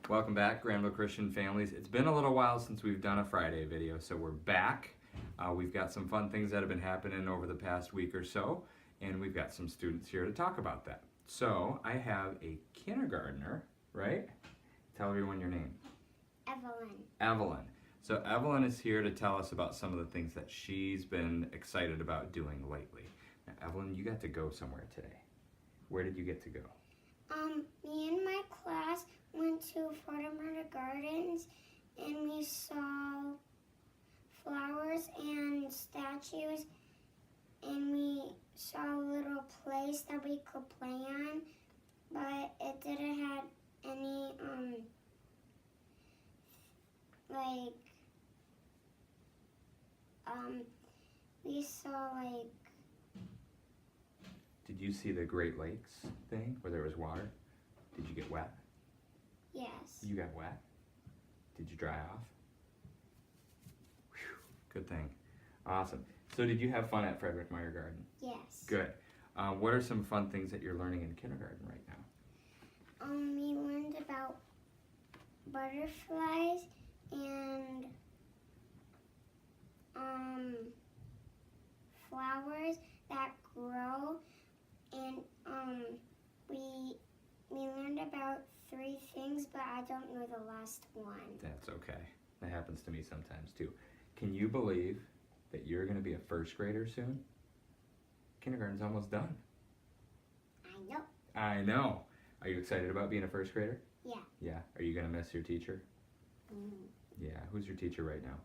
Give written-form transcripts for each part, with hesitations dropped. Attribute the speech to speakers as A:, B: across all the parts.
A: Welcome back, Granville Christian families. It's been a little while since we've done a Friday video, so we're back. We've got some fun things that have been happening over the past week or so, and we've got some students here to talk about that. So I have a kindergartner, right? Tell everyone your name.
B: Evelyn.
A: Evelyn. So Evelyn is here to tell us about some of the things that she's been excited about doing lately. Now, Evelyn, you got to go somewhere today. Where did you get to go?
B: Me and my class went to Florida Gardens and we saw flowers and statues and we saw a little place that we could play on, but it didn't have any we saw
A: Did you see the Great Lakes thing where there was water? Did you get wet?
B: yes.
A: You got wet? Did you dry off? Whew, good thing. Awesome. So did you have fun at Frederick Meyer Garden?
B: Yes.
A: Good. What are some fun things that you're learning in kindergarten right now?
B: We learned about butterflies and flowers that grow, and we learned about 3 things, but I don't know the last one.
A: That's okay. That happens to me sometimes too. Can you believe that you're going to be a first grader soon? Kindergarten's almost done.
B: I know.
A: I know. Are you excited about being a first grader?
B: Yeah.
A: Yeah. Are you going to miss your teacher? Yeah. Who's your teacher right now?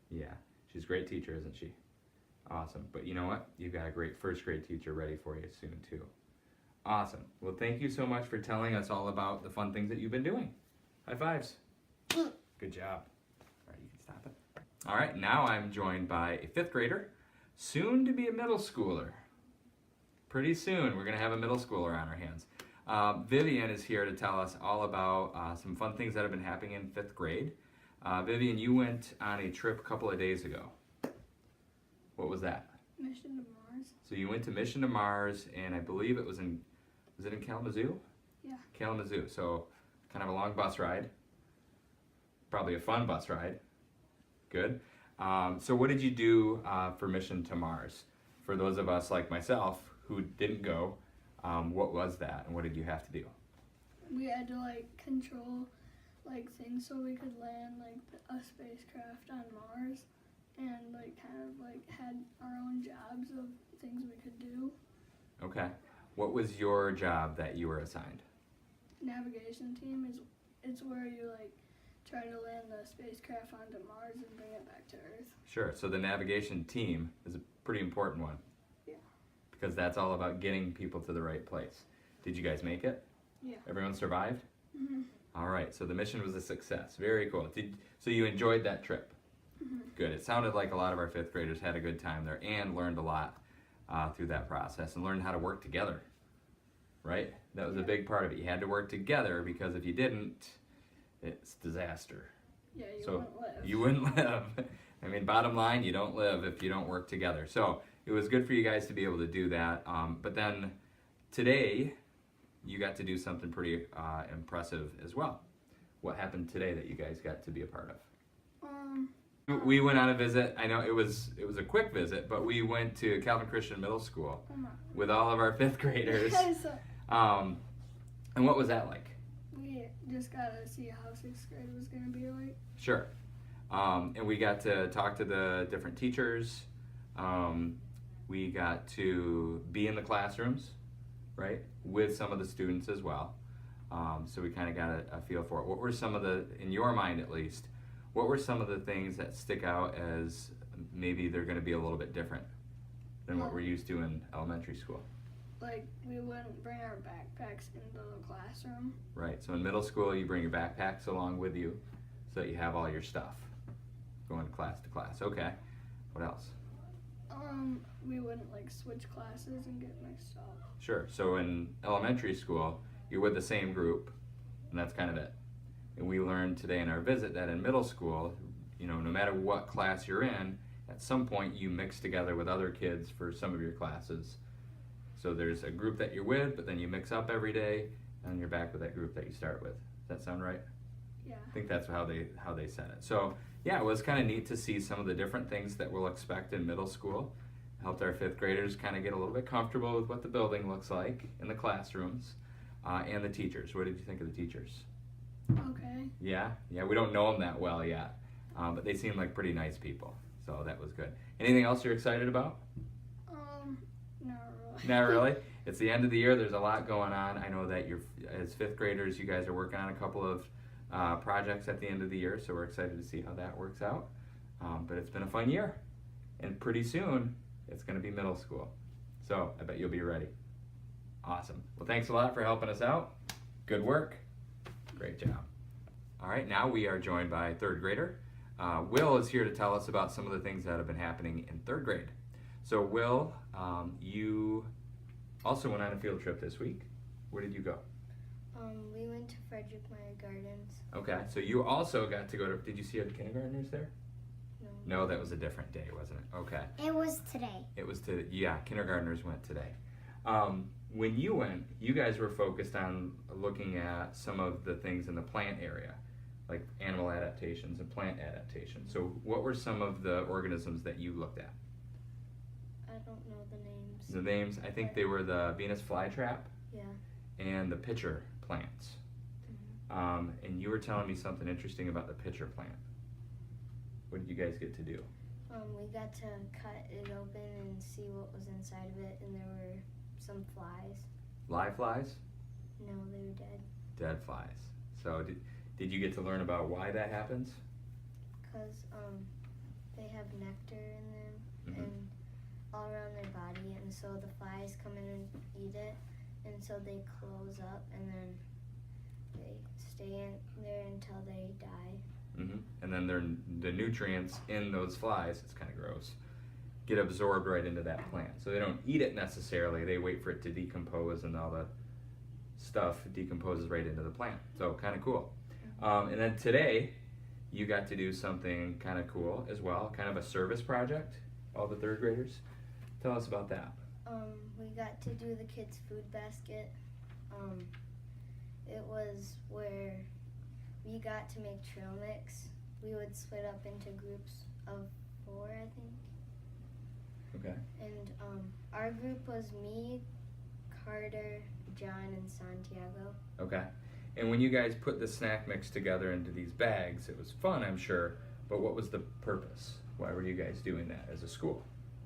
A: Yeah. She's a great teacher, isn't she? Awesome. But you know what? You've got a great first grade teacher ready for you soon too. Awesome. Well, thank you so much for telling us all about the fun things that you've been doing. High fives. Good job. All right, you can stop it. All right, now I'm joined by a 5th grader, soon to be a middle schooler. Pretty soon, we're going to have a middle schooler on our hands. Vivian is here to tell us all about some fun things that have been happening in 5th grade. Vivian, you went on a trip a couple of days ago. What was that?
C: Mission to Mars.
A: So you went to Mission to Mars, and I believe it was in Kalamazoo?
C: Yeah.
A: Kalamazoo. So kind of a long bus ride. Probably a fun bus ride. Good. So what did you do for Mission to Mars? For those of us like myself who didn't go, what was that, and what did you have to do?
C: We had to control things so we could land a spacecraft on Mars, and had our own jobs of things we could do.
A: Okay. What was your job that you were assigned?
C: Navigation team it's where you try to land the spacecraft onto Mars and bring it back to Earth.
A: Sure. So the navigation team is a pretty important one.
C: Yeah.
A: Because that's all about getting people to the right place. Did you guys make it?
C: Yeah.
A: Everyone survived?
C: Mhm.
A: All right. So the mission was a success. Very cool. So you enjoyed that trip?
C: Mhm.
A: Good. It sounded like a lot of our 5th graders had a good time there and learned a lot through that process and learned how to work together. Right? That was a big part of it. You had to work together because if you didn't, it's disaster.
C: Yeah,
A: So
C: wouldn't live.
A: you wouldn't live. I mean, bottom line, you don't live if you don't work together. So it was good for you guys to be able to do that. But then today, you got to do something pretty impressive as well. What happened today that you guys got to be a part of? We went on a visit. I know it was a quick visit, but we went to Calvin Christian Middle School with all of our 5th graders. And what was that like?
C: We just got to see how 6th grade was going to be like.
A: Sure. And we got to talk to the different teachers. We got to be in the classrooms, right, with some of the students as well. So we kind of got a feel for it. What were some of in your mind at least, what were some of the things that stick out as maybe they're going to be a little bit different than what we're used to in elementary school?
C: We wouldn't bring our backpacks into the classroom.
A: Right, so in middle school you bring your backpacks along with you so that you have all your stuff going class to class. Okay, what else?
C: We wouldn't switch classes and get mixed up.
A: Sure, so in elementary school you're with the same group and that's kind of it. And we learned today in our visit that in middle school, no matter what class you're in, at some point you mix together with other kids for some of your classes. So there's a group that you're with, but then you mix up every day, and you're back with that group that you start with. Does that sound right?
C: Yeah.
A: I think that's how they said it. So yeah, it was kind of neat to see some of the different things that we'll expect in middle school. Helped our 5th graders kind of get a little bit comfortable with what the building looks like in the classrooms, and the teachers. What did you think of the teachers?
C: Okay.
A: Yeah, we don't know them that well yet, but they seem like pretty nice people, so that was good. Anything else you're excited about?
C: Not really.
A: Not really. It's the end of the year. There's a lot going on. I know that as 5th graders, you guys are working on a couple of projects at the end of the year, so we're excited to see how that works out. But it's been a fun year, and pretty soon it's going to be middle school. So I bet you'll be ready. Awesome. Well, thanks a lot for helping us out. Good work. Great job. All right, now we are joined by 3rd grader. Will is here to tell us about some of the things that have been happening in 3rd grade. So Will, you also went on a field trip this week. Where did you go?
D: We went to Frederick Meyer Gardens.
A: Okay, so you also got to go to, did you see other kindergartners there?
D: No.
A: No, that was a different day, wasn't it? Okay.
B: It was today.
A: It was kindergartners went today. When you went, you guys were focused on looking at some of the things in the plant area, like animal adaptations and plant adaptations. So what were some of the organisms that you looked at?
D: I don't know the names.
A: The names, I think they were the Venus flytrap
D: Yeah.
A: and the pitcher plants. And you were telling me something interesting about the pitcher plant. What did you guys get to do?
D: We got to cut it open and see what was inside of it, and there were some flies.
A: Live flies?
D: No, they were dead.
A: Dead flies. So did you get to learn about why that happens?
D: Because they have nectar in them
A: Mhm.
D: and all around their body, and so the flies come in and eat it, and so they close up, and then they stay in there until they die.
A: And then the nutrients in those flies, it's kind of gross, get absorbed right into that plant. So they don't eat it necessarily, they wait for it to decompose, and all the stuff decomposes right into the plant. So kind of cool. And then today, you got to do something kind of cool as well, kind of a service project, all the 3rd graders. Tell us about that.
D: We got to do the kids' food basket. It was where we got to make trail mix. We would split up into groups of 4, I think.
A: Okay.
D: And our group was me, Carter, John, and Santiago.
A: Okay. And when you guys put the snack mix together into these bags, it was fun, I'm sure, but what was the purpose? Why were you guys doing that as a school?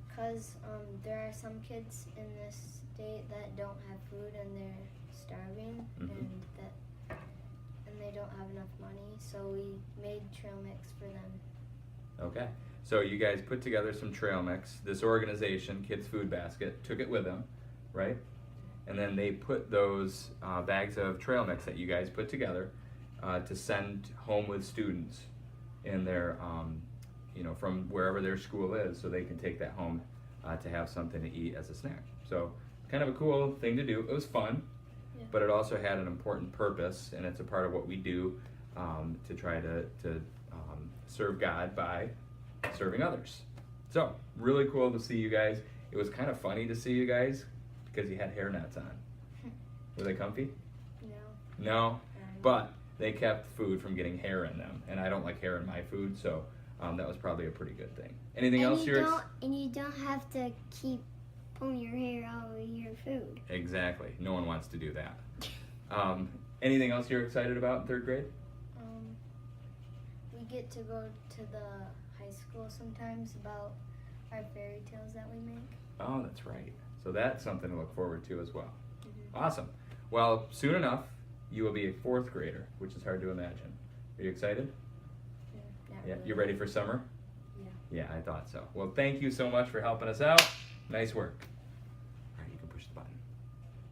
D: Because there are some kids in this state that don't have food and they're starving, and they don't have enough money, so we made trail mix for them.
A: Okay. So you guys put together some trail mix. This organization, Kids Food Basket, took it with them, right? And then they put those bags of trail mix that you guys put together to send home with students in their, from wherever their school is, so they can take that home to have something to eat as a snack. So kind of a cool thing to do. It was fun, but it also had an important purpose, and it's a part of what we do to try to serve God by serving others. So really cool to see you guys. It was kind of funny to see you guys because you had hairnets on. Were they comfy? No, but they kept food from getting hair in them, and I don't like hair in my food, so that was probably a pretty good thing. Anything else
B: And you don't have to keep pulling your hair out of your food.
A: Exactly. No one wants to do that. Anything else you're excited about in 3rd grade?
D: We get to go to the high school sometimes about our fairy tales that we make.
A: Oh, that's right. So that's something to look forward to as well. Awesome. Well, soon enough, you will be a 4th grader, which is hard to imagine. Are you excited? Yeah. You ready for summer?
D: Yeah.
A: Yeah, I thought so. Well, thank you so much for helping us out. Nice work.